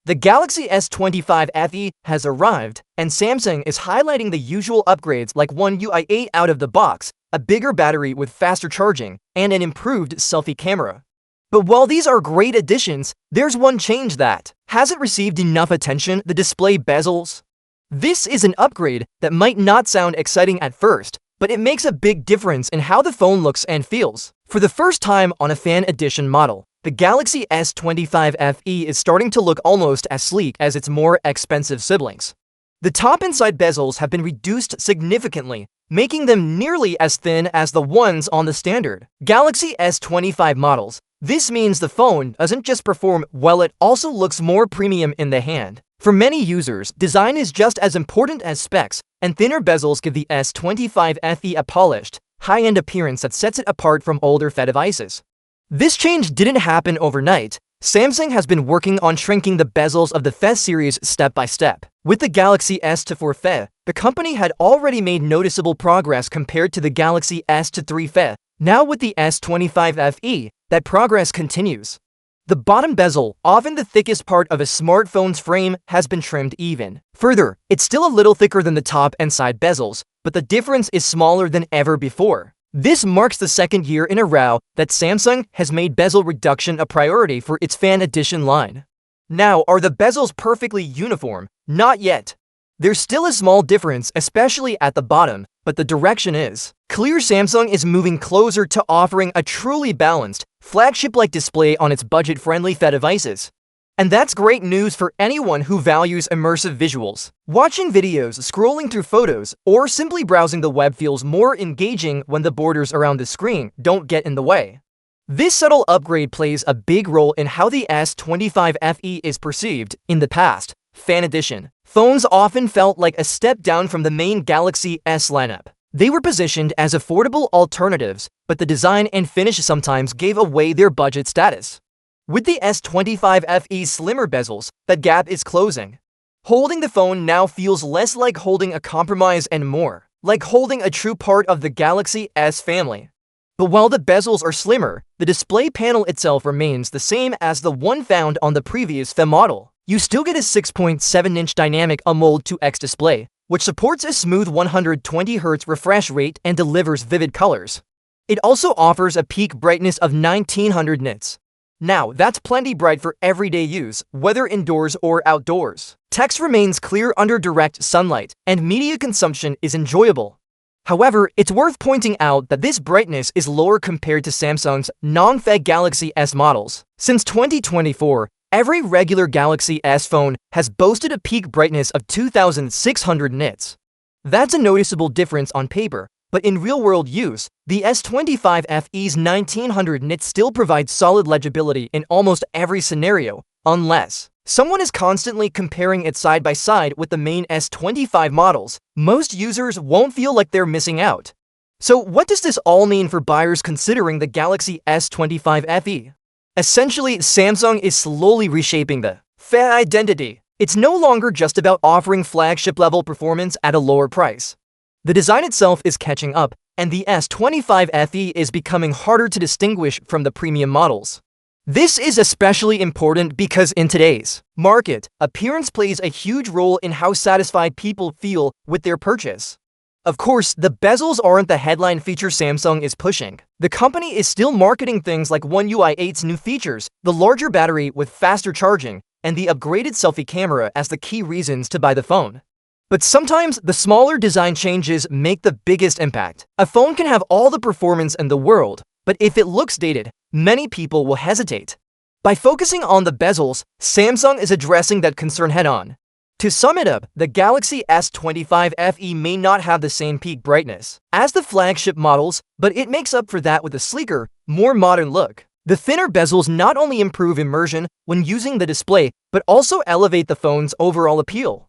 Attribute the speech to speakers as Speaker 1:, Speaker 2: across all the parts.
Speaker 1: The Galaxy S25 FE has arrived, and Samsung is highlighting the usual upgrades like One UI 8 out of the box, a bigger battery with faster charging, and an improved selfie camera. But while these are great additions, there's one change that hasn't received enough attention: the display bezels. This is an upgrade that might not sound exciting at first, but it makes a big difference in how the phone looks and feels. For the first time on a fan edition model, the Galaxy S25 FE is starting to look almost as sleek as its more expensive siblings. The top and side bezels have been reduced significantly, making them nearly as thin as the ones on the standard Galaxy S25 models. This means the phone doesn't just perform well, it also looks more premium in the hand. For many users, design is just as important as specs, and thinner bezels give the S25 FE a polished, high-end appearance that sets it apart from older FE devices. This change didn't happen overnight. Samsung has been working on shrinking the bezels of the FE series step by step. With the Galaxy S24 FE, the company had already made noticeable progress compared to the Galaxy S23 FE. Now with the S25 FE, that progress continues. The bottom bezel, often the thickest part of a smartphone's frame, has been trimmed even further. It's still a little thicker than the top and side bezels, but the difference is smaller than ever before. This marks the second year in a row that Samsung has made bezel reduction a priority for its fan edition line. Now, are the bezels perfectly uniform? Not yet. There's still a small difference, especially at the bottom, but the direction is clear. Samsung is moving closer to offering a truly balanced, flagship-like display on its budget-friendly FE devices. And that's great news for anyone who values immersive visuals. Watching videos, scrolling through photos, or simply browsing the web feels more engaging when the borders around the screen don't get in the way. This subtle upgrade plays a big role in how the S25 FE is perceived. In the past, fan edition phones often felt like a step down from the main Galaxy S lineup. They were positioned as affordable alternatives, but the design and finish sometimes gave away their budget status. With the S25 FE's slimmer bezels, that gap is closing. Holding the phone now feels less like holding a compromise and more like holding a true part of the Galaxy S family. But while the bezels are slimmer, the display panel itself remains the same as the one found on the previous FE model. You still get a 6.7-inch dynamic AMOLED 2X display, which supports a smooth 120Hz refresh rate and delivers vivid colors. It also offers a peak brightness of 1900 nits. Now, that's plenty bright for everyday use, whether indoors or outdoors. Text remains clear under direct sunlight, and media consumption is enjoyable. However, it's worth pointing out that this brightness is lower compared to Samsung's non-FE Galaxy S models. Since 2024, every regular Galaxy S phone has boasted a peak brightness of 2600 nits. That's a noticeable difference on paper, but in real-world use, the S25 FE's 1900 nits still provides solid legibility in almost every scenario, unless someone is constantly comparing it side by side with the main S25 models. Most users won't feel like they're missing out. So what does this all mean for buyers considering the Galaxy S25 FE? Essentially, Samsung is slowly reshaping the FE identity. It's no longer just about offering flagship-level performance at a lower price. The design itself is catching up, and the S25 FE is becoming harder to distinguish from the premium models. This is especially important because in today's market, appearance plays a huge role in how satisfied people feel with their purchase. Of course, the bezels aren't the headline feature Samsung is pushing. The company is still marketing things like One UI 8's new features, the larger battery with faster charging, and the upgraded selfie camera as the key reasons to buy the phone. But sometimes, the smaller design changes make the biggest impact. A phone can have all the performance in the world, but if it looks dated, many people will hesitate. By focusing on the bezels, Samsung is addressing that concern head-on. To sum it up, the Galaxy S25 FE may not have the same peak brightness as the flagship models, but it makes up for that with a sleeker, more modern look. The thinner bezels not only improve immersion when using the display, but also elevate the phone's overall appeal.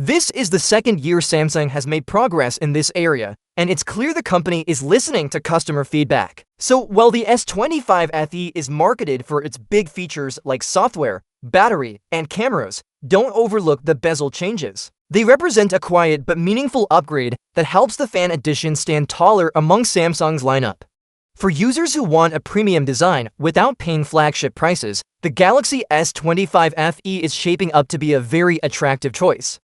Speaker 1: This is the second year Samsung has made progress in this area, and it's clear the company is listening to customer feedback. So while the S25 FE is marketed for its big features like software, battery, and cameras, don't overlook the bezel changes. They represent a quiet but meaningful upgrade that helps the fan edition stand taller among Samsung's lineup. For users who want a premium design without paying flagship prices, The Galaxy S25 FE is shaping up to be a very attractive choice.